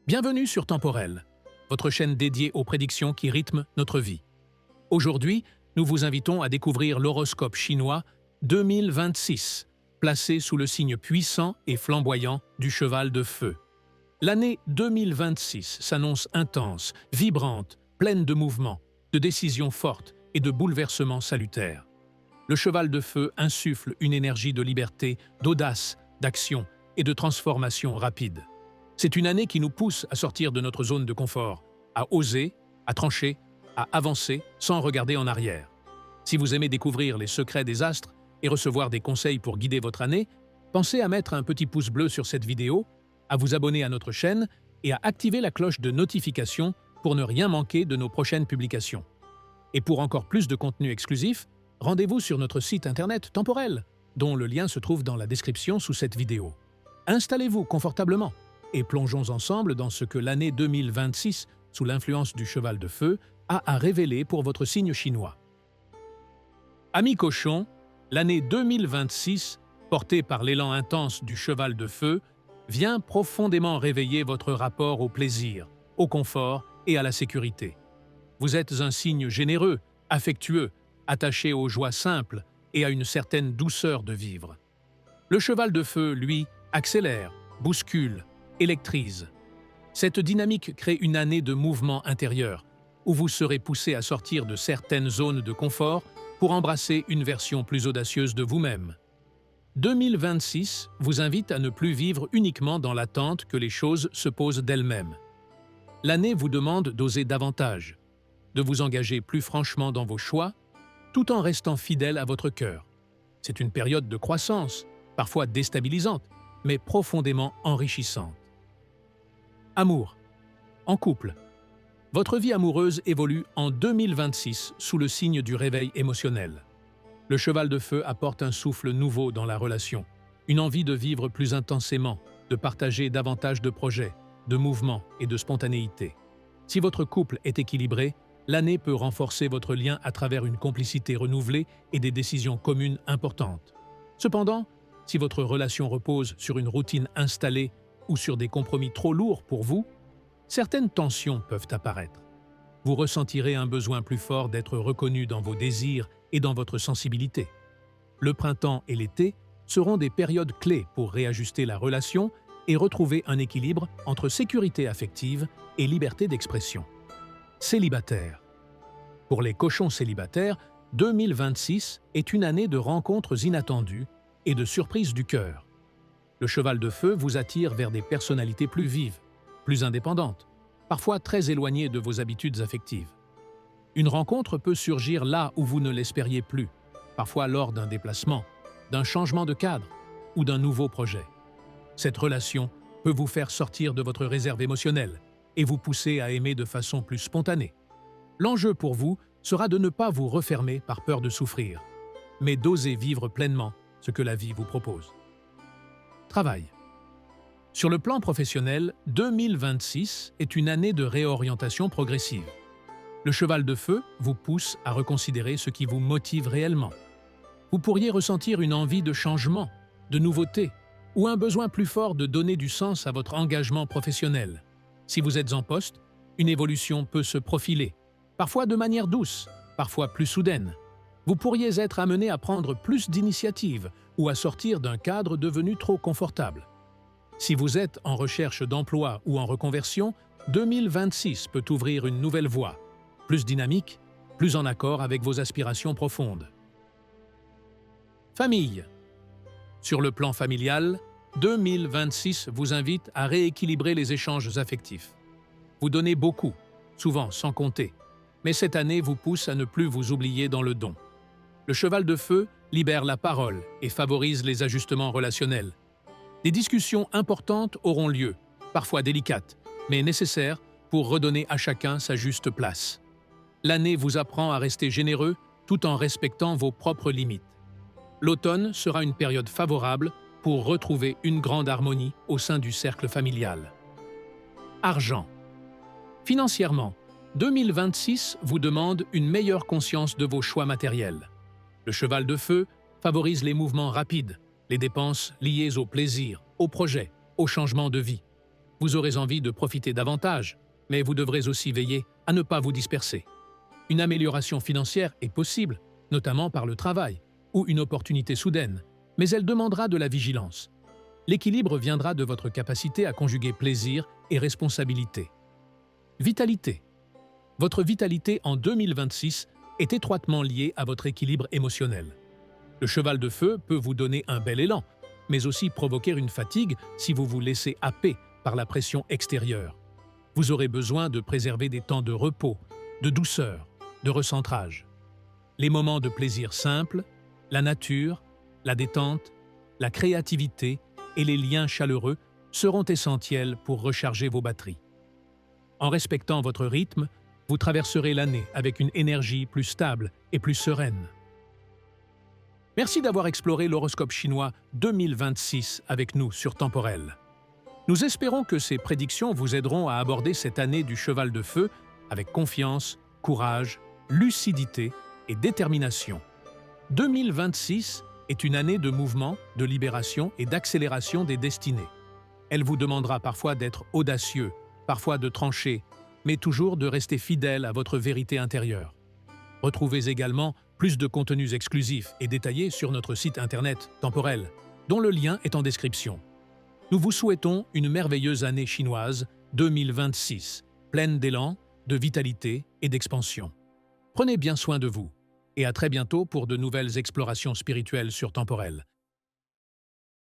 Bienvenue sur Temporel, votre chaîne dédiée aux prédictions qui rythment notre vie. Aujourd'hui, nous vous invitons à découvrir l'horoscope chinois 2026, placé sous le signe puissant et flamboyant du cheval de feu. L'année 2026 s'annonce intense, vibrante, pleine de mouvements, de décisions fortes et de bouleversements salutaires. Le cheval de feu insuffle une énergie de liberté, d'audace, d'action et de transformation rapide. C'est une année qui nous pousse à sortir de notre zone de confort, à oser, à trancher, à avancer sans regarder en arrière. Si vous aimez découvrir les secrets des astres et recevoir des conseils pour guider votre année, pensez à mettre un petit pouce bleu sur cette vidéo, à vous abonner à notre chaîne et à activer la cloche de notification pour ne rien manquer de nos prochaines publications. Et pour encore plus de contenu exclusif, rendez-vous sur notre site internet Temporel, dont le lien se trouve dans la description sous cette vidéo. Installez-vous confortablement et plongeons ensemble dans ce que l'année 2026, sous l'influence du cheval de feu, a à révéler pour votre signe chinois. Amis cochons, l'année 2026, portée par l'élan intense du cheval de feu, vient profondément réveiller votre rapport au plaisir, au confort et à la sécurité. Vous êtes un signe généreux, affectueux, attaché aux joies simples et à une certaine douceur de vivre. Le cheval de feu, lui, accélère, bouscule, électrise. Cette dynamique crée une année de mouvement intérieur, où vous serez poussé à sortir de certaines zones de confort pour embrasser une version plus audacieuse de vous-même. 2026 vous invite à ne plus vivre uniquement dans l'attente que les choses se posent d'elles-mêmes. L'année vous demande d'oser davantage, de vous engager plus franchement dans vos choix, tout en restant fidèle à votre cœur. C'est une période de croissance, parfois déstabilisante, mais profondément enrichissante. Amour. En couple. Votre vie amoureuse évolue en 2026 sous le signe du réveil émotionnel. Le cheval de feu apporte un souffle nouveau dans la relation, une envie de vivre plus intensément, de partager davantage de projets, de mouvements et de spontanéité. Si votre couple est équilibré, l'année peut renforcer votre lien à travers une complicité renouvelée et des décisions communes importantes. Cependant, si votre relation repose sur une routine installée ou sur des compromis trop lourds pour vous, certaines tensions peuvent apparaître. Vous ressentirez un besoin plus fort d'être reconnu dans vos désirs et dans votre sensibilité. Le printemps et l'été seront des périodes clés pour réajuster la relation et retrouver un équilibre entre sécurité affective et liberté d'expression. Célibataire. Pour les cochons célibataires, 2026 est une année de rencontres inattendues et de surprises du cœur. Le cheval de feu vous attire vers des personnalités plus vives, plus indépendantes, parfois très éloignées de vos habitudes affectives. Une rencontre peut surgir là où vous ne l'espériez plus, parfois lors d'un déplacement, d'un changement de cadre ou d'un nouveau projet. Cette relation peut vous faire sortir de votre réserve émotionnelle et vous pousser à aimer de façon plus spontanée. L'enjeu pour vous sera de ne pas vous refermer par peur de souffrir, mais d'oser vivre pleinement ce que la vie vous propose. Travail. Sur le plan professionnel, 2026 est une année de réorientation progressive. Le cheval de feu vous pousse à reconsidérer ce qui vous motive réellement. Vous pourriez ressentir une envie de changement, de nouveauté, ou un besoin plus fort de donner du sens à votre engagement professionnel. Si vous êtes en poste, une évolution peut se profiler, parfois de manière douce, parfois plus soudaine. Vous pourriez être amené à prendre plus d'initiatives ou à sortir d'un cadre devenu trop confortable. Si vous êtes en recherche d'emploi ou en reconversion, 2026 peut ouvrir une nouvelle voie, plus dynamique, plus en accord avec vos aspirations profondes. Famille. Sur le plan familial, 2026 vous invite à rééquilibrer les échanges affectifs. Vous donnez beaucoup, souvent sans compter, mais cette année vous pousse à ne plus vous oublier dans le don. Le cheval de feu libère la parole et favorise les ajustements relationnels. Des discussions importantes auront lieu, parfois délicates, mais nécessaires pour redonner à chacun sa juste place. L'année vous apprend à rester généreux tout en respectant vos propres limites. L'automne sera une période favorable pour retrouver une grande harmonie au sein du cercle familial. Argent. Financièrement, 2026 vous demande une meilleure conscience de vos choix matériels. Le cheval de feu favorise les mouvements rapides, les dépenses liées au plaisir, au projet, au changement de vie. Vous aurez envie de profiter davantage, mais vous devrez aussi veiller à ne pas vous disperser. Une amélioration financière est possible, notamment par le travail, ou une opportunité soudaine, mais elle demandera de la vigilance. L'équilibre viendra de votre capacité à conjuguer plaisir et responsabilité. Vitalité. Votre vitalité en 2026 est étroitement liée à votre équilibre émotionnel. Le cheval de feu peut vous donner un bel élan, mais aussi provoquer une fatigue si vous vous laissez happer par la pression extérieure. Vous aurez besoin de préserver des temps de repos, de douceur, de recentrage. Les moments de plaisir simples, la nature, la détente, la créativité et les liens chaleureux seront essentiels pour recharger vos batteries. En respectant votre rythme, vous traverserez l'année avec une énergie plus stable et plus sereine. Merci d'avoir exploré l'horoscope chinois 2026 avec nous sur Temporel. Nous espérons que ces prédictions vous aideront à aborder cette année du cheval de feu avec confiance, courage, lucidité et détermination. 2026 est une année de mouvement, de libération et d'accélération des destinées. Elle vous demandera parfois d'être audacieux, parfois de trancher, mais toujours de rester fidèle à votre vérité intérieure. Retrouvez également plus de contenus exclusifs et détaillés sur notre site internet Temporel, dont le lien est en description. Nous vous souhaitons une merveilleuse année chinoise 2026, pleine d'élan, de vitalité et d'expansion. Prenez bien soin de vous et à très bientôt pour de nouvelles explorations spirituelles sur Temporel.